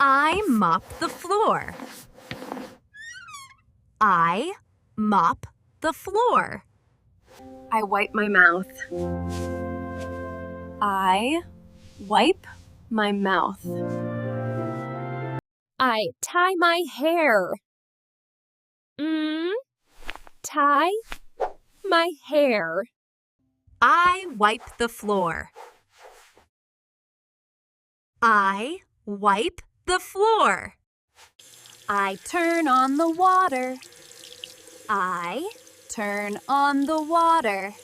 I mop the floor. I mop the floor. I wipe my mouth. I wipe my mouth. I tie my hair. Tie my hair. I wipe the floor. I wipe the floor. I turn on the water. I turn on the water.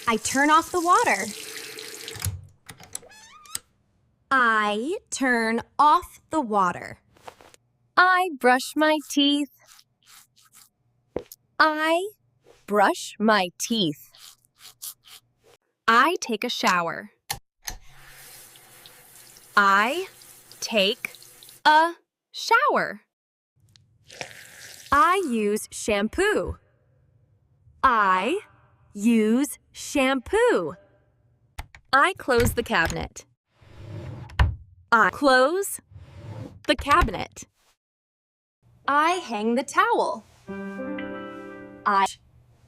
I turn off the water. I turn off the water. I brush my teeth. I brush my teeth. I take a shower. I take a shower. I use shampoo. I use shampoo. I close the cabinet. I close the cabinet. I hang the towel. I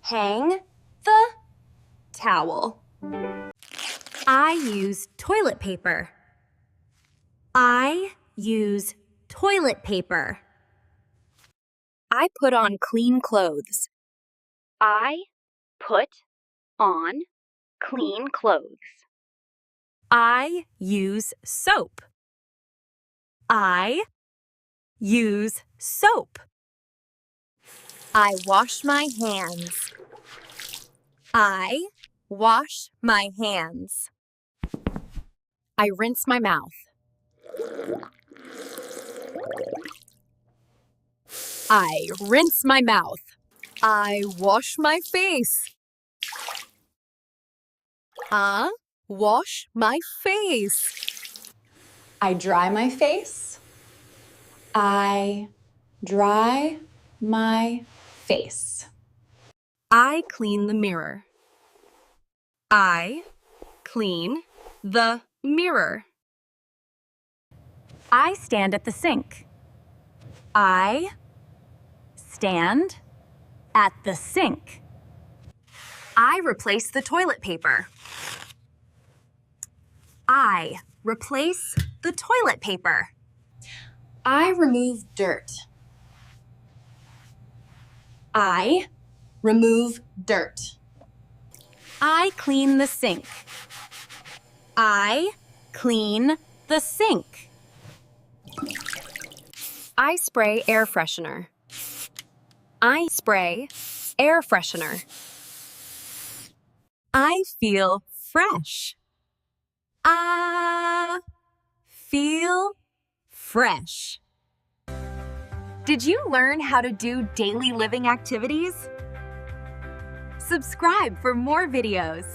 hang the towel. I use toilet paper. I use toilet paper. I put on clean clothes. I put on clean clothes. I use soap. I use soap. I wash my hands. I wash my hands. I rinse my mouth. I rinse my mouth. I wash my face. I wash my face. I dry my face. I dry my face. I clean the mirror. I clean the mirror. I stand at the sink. I stand at the sink. I replace the toilet paper. I replace the toilet paper. I remove dirt. I remove dirt. I clean the sink. I clean the sink. I spray air freshener. I spray air freshener. I feel fresh. I feel fresh. Did you learn how to do daily living activities? Subscribe for more videos.